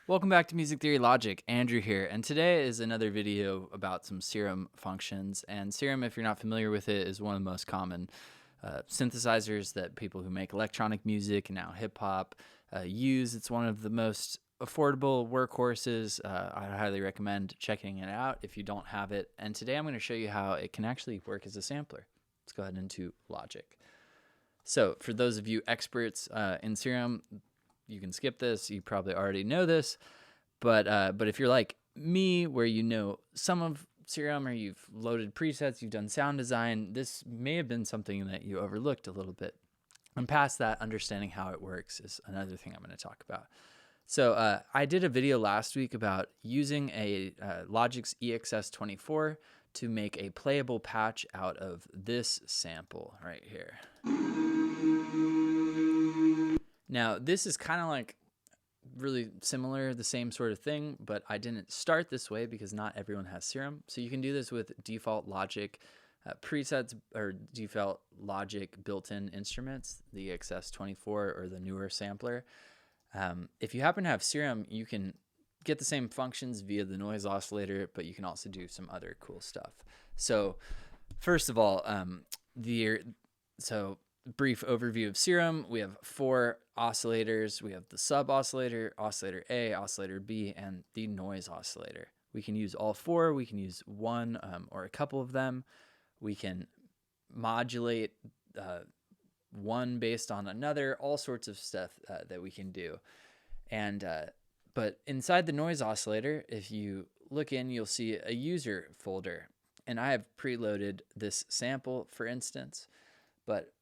Welcome back to Music Theory Logic. Andrew here, and today is another video about some Serum functions. And Serum, if you're not familiar with it, is one of the most common synthesizers that people who make electronic music and now hip-hop use. It's one of the most affordable workhorses. I highly recommend checking it out if you don't have it. And today I'm going to show you how it can actually work as a sampler. Let's go ahead into Logic. So for those of you experts in Serum, you can skip this. You probably already know this, but if you're like me, where you know some of Serum or you've loaded presets, you've done sound design, this may have been something that you overlooked a little bit. And past that, understanding how it works is another thing I'm going to talk about. So I did a video last week about using a Logic's EXS24 to make a playable patch out of this sample right here. Now, this is kind of like really similar, the same sort of thing, but I didn't start this way because not everyone has Serum. So you can do this with default Logic presets or default Logic built-in instruments, the EXS24 or the newer sampler. If you happen to have Serum, you can get the same functions via the noise oscillator, but you can also do some other cool stuff. So first of all, brief overview of Serum. We have 4 oscillators. We have the sub oscillator, oscillator A, oscillator B, and the noise oscillator. We can use all 4. We can use one or a couple of them. We can modulate one based on another, all sorts of stuff that we can do. And but inside the noise oscillator, if you look in, you'll see a user folder. And I have preloaded this sample, for instance. But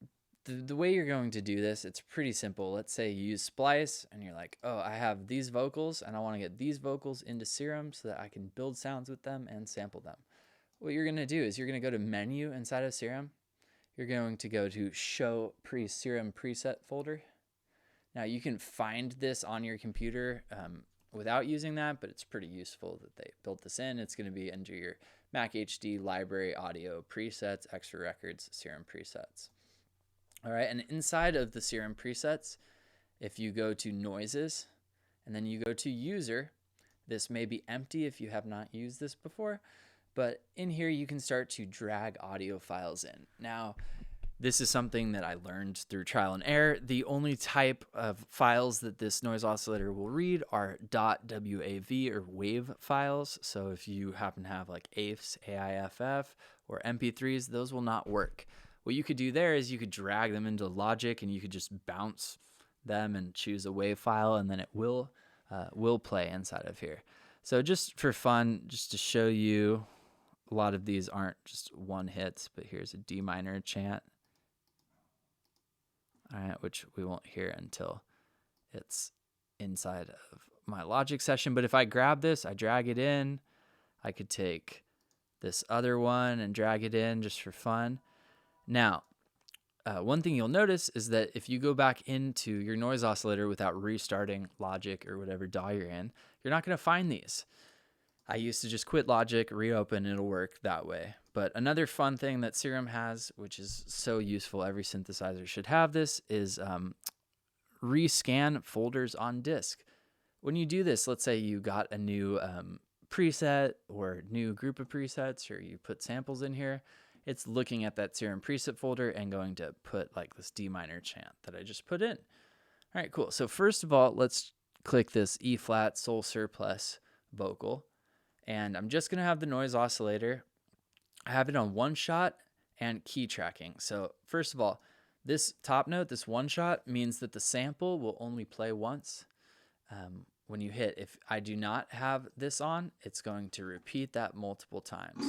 the way you're going to do this, it's pretty simple. Let's say you use Splice and you're like, oh, I have these vocals and I want to get these vocals into Serum so that I can build sounds with them and sample them. What you're going to do is you're going to go to Menu inside of Serum. You're going to go to Show Serum Preset folder. Now you can find this on your computer without using that, but it's pretty useful that they built this in. It's going to be under your Mac HD library audio presets, extra records, Serum presets. All right, and inside of the Serum presets, if you go to Noises, and then you go to User, this may be empty if you have not used this before, but in here you can start to drag audio files in. Now, this is something that I learned through trial and error. The only type of files that this noise oscillator will read are .wav or WAV files. So if you happen to have like AIFs, AIFF, or MP3s, those will not work. What you could do there is you could drag them into Logic and you could just bounce them and choose a WAV file, and then it will play inside of here. So just for fun, just to show you, a lot of these aren't just one hits, but here's a D minor chant. All right, which we won't hear until it's inside of my Logic session. But if I grab this, I drag it in, I could take this other one and drag it in just for fun. Now, one thing you'll notice is that if you go back into your noise oscillator without restarting Logic or whatever DAW you're in, you're not going to find these. I used to just quit Logic, reopen, it'll work that way. But another fun thing that Serum has, which is so useful, every synthesizer should have this, is rescan folders on disk. When you do this, let's say you got a new preset or new group of presets, or you put samples in here, it's looking at that Serum preset folder and going to put like this D minor chant that I just put in. All right, cool. So first of all, let's click this E flat sol surplus vocal. And I'm just going to have the noise oscillator. I have it on one shot and key tracking. So first of all, this top note, this one shot, means that the sample will only play once. When you hit, if I do not have this on, it's going to repeat that multiple times.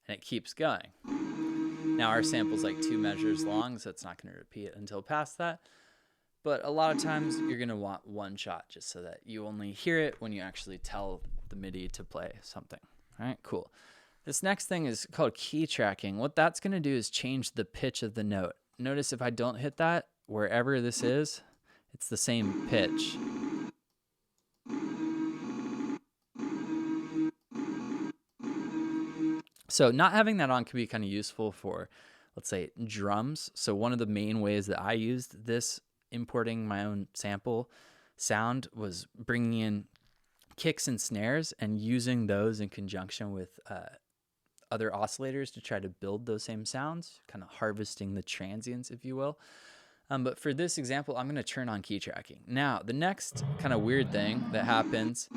And it keeps going. Now our sample's like 2 measures long, so it's not going to repeat until past that. But a lot of times you're going to want one shot just so that you only hear it when you actually tell the MIDI to play something. All right, cool. This next thing is called key tracking. What that's going to do is change the pitch of the note. Notice if I don't hit that, wherever this is, it's the same pitch. So not having that on can be kind of useful for, let's say, drums. So one of the main ways that I used this importing my own sample sound was bringing in kicks and snares and using those in conjunction with other oscillators to try to build those same sounds, kind of harvesting the transients, if you will. But for this example, I'm going to turn on key tracking. Now, the next kind of weird thing that happens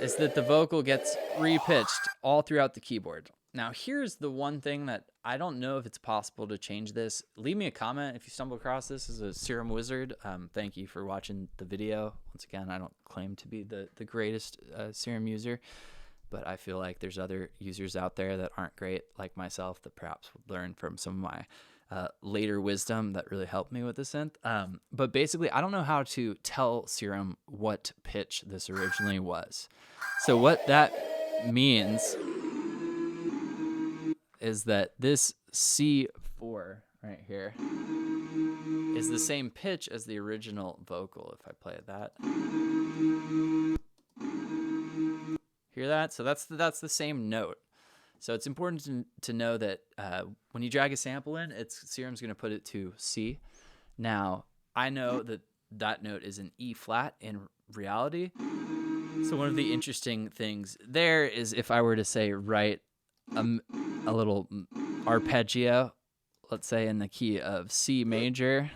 is that the vocal gets repitched all throughout the keyboard. Now, here's the one thing that I don't know if it's possible to change this. Leave me a comment if you stumble across this as a Serum wizard. Thank you for watching the video. Once again, I don't claim to be the greatest Serum user, but I feel like there's other users out there that aren't great like myself that perhaps would learn from some of my later wisdom that really helped me with the synth. But basically, I don't know how to tell Serum what pitch this originally was. So what that means is that this C4 right here is the same pitch as the original vocal. If I play that, hear that? So that's the same note. So it's important to know that when you drag a sample in, Serum's going to put it to C. Now, I know that that note is an E flat in reality. So one of the interesting things there is if I were to say write a little arpeggio, let's say in the key of C major.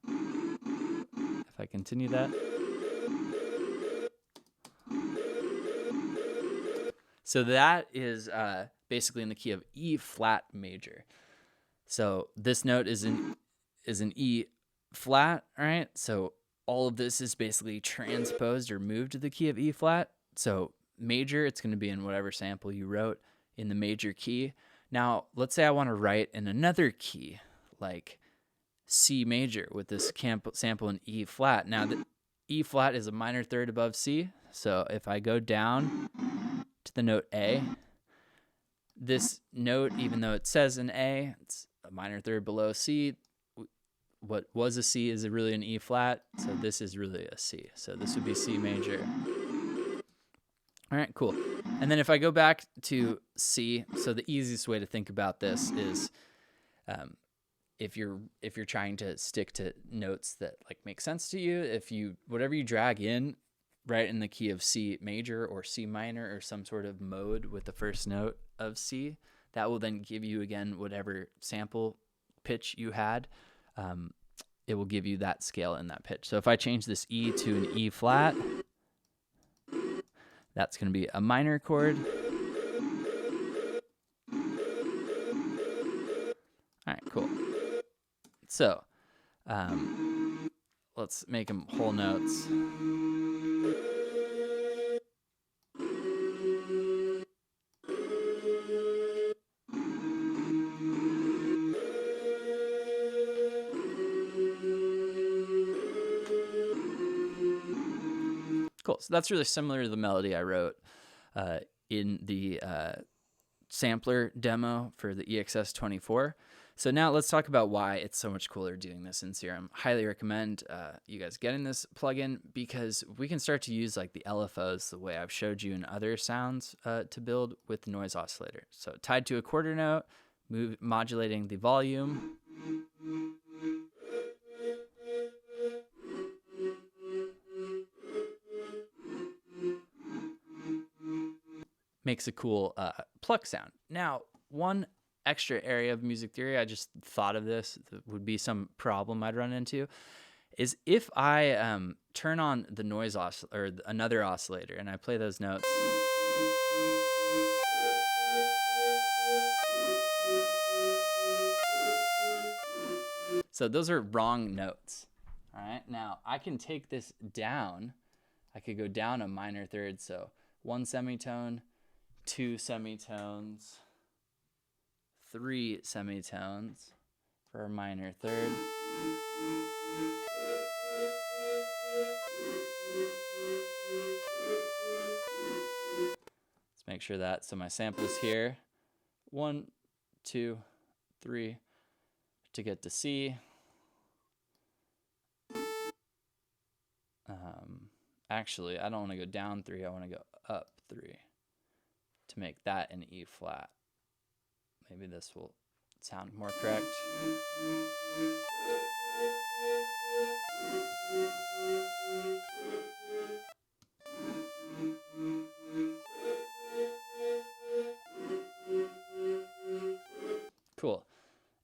If I continue that. So that is basically in the key of E flat major. So this note is an E flat, right? So all of this is basically transposed or moved to the key of E flat. So major, it's going to be in whatever sample you wrote in the major key. Now, let's say I want to write in another key, like C major with this sample in E flat. Now, the E flat is a minor third above C. So if I go down to the note A, this note, even though it says an A, it's a minor third below C. What was a C is really an E flat, so this is really a C. So this would be C major. All right, cool. And then if I go back to C, so the easiest way to think about this is if you're trying to stick to notes that like make sense to you, whatever you drag in right in the key of C major or C minor or some sort of mode with the first note of C, that will then give you again whatever sample pitch you had. It will give you that scale in that pitch. So if I change this E to an E flat, that's going to be a minor chord. All right, cool. So let's make them whole notes. Cool. So that's really similar to the melody I wrote in the sampler demo for the EXS24. So now let's talk about why it's so much cooler doing this in Serum. Highly recommend you guys getting this plugin because we can start to use like the LFOs the way I've showed you in other sounds to build with the noise oscillator. So tied to a quarter note, modulating the volume. Makes a cool pluck sound. Now, one extra area of music theory, I just thought of this, that would be some problem I'd run into, is if I turn on the noise or another oscillator and I play those notes. So those are wrong notes. All right, now I can take this down. I could go down a minor third, so 1 semitone, 2 semitones, 3 semitones for a minor third. Let's make sure that, so my sample's here. 1, 2, 3 to get to C. Actually, I don't want to go down 3, I want to go up 3 to make that an E flat. Maybe this will sound more correct. Cool.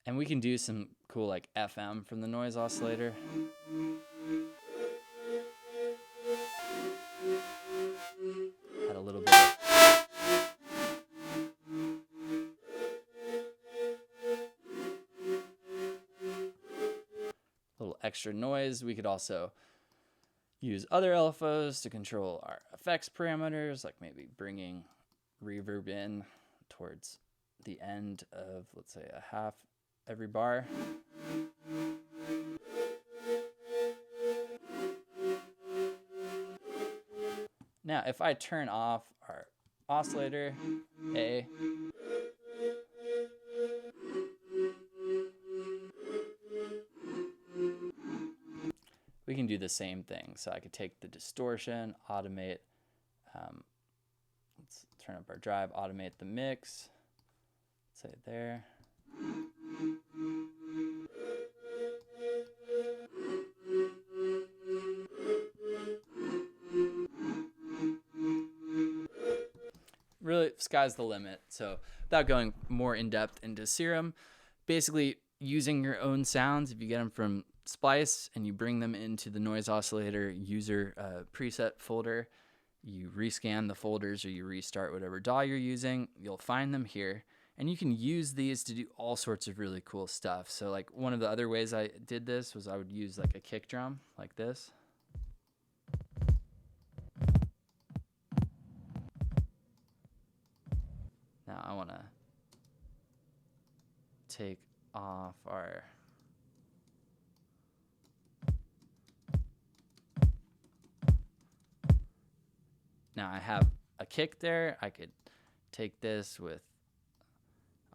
And we can do some cool like FM from the noise oscillator. Add a little bit of little extra noise. We could also use other LFOs to control our effects parameters, like maybe bringing reverb in towards the end of, let's say, a half every bar. Now, if I turn off our oscillator A, we can do the same thing. So I could take the distortion, automate, let's turn up our drive, automate the mix, say there. Really, sky's the limit. So without going more in depth into Serum, basically using your own sounds, if you get them from Splice and you bring them into the noise oscillator user preset folder, you rescan the folders or you restart whatever DAW you're using, you'll find them here. And you can use these to do all sorts of really cool stuff. So like one of the other ways I did this was I would use like a kick drum like this. Now I want to take off our now I have a kick there. I could take this with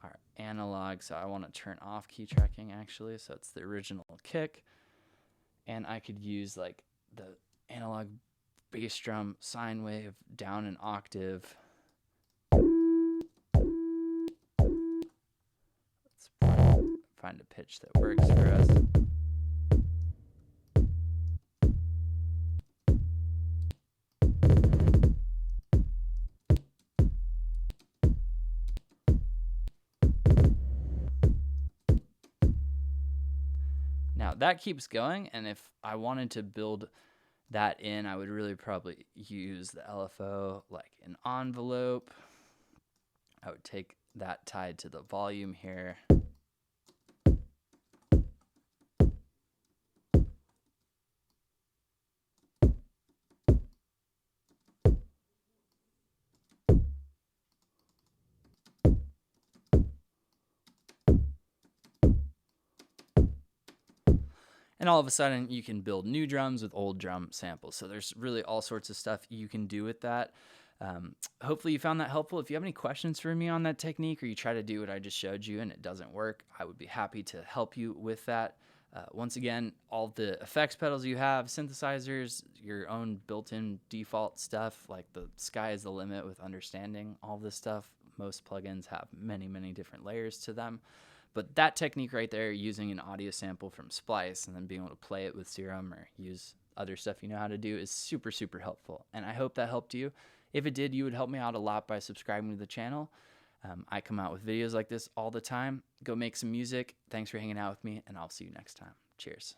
our analog, so I want to turn off key tracking actually, so it's the original kick, and I could use like the analog bass drum sine wave down an octave. Let's find a pitch that works for us. Now that keeps going, and if I wanted to build that in, I would really probably use the LFO like an envelope. I would take that tied to the volume here. And all of a sudden, you can build new drums with old drum samples. So there's really all sorts of stuff you can do with that. Hopefully you found that helpful. If you have any questions for me on that technique, or you try to do what I just showed you and it doesn't work, I would be happy to help you with that. Once again, all the effects pedals you have, synthesizers, your own built-in default stuff, like the sky is the limit with understanding all this stuff. Most plugins have many, many different layers to them. But that technique right there, using an audio sample from Splice and then being able to play it with Serum or use other stuff you know how to do, is super, super helpful. And I hope that helped you. If it did, you would help me out a lot by subscribing to the channel. I come out with videos like this all the time. Go make some music. Thanks for hanging out with me, and I'll see you next time. Cheers.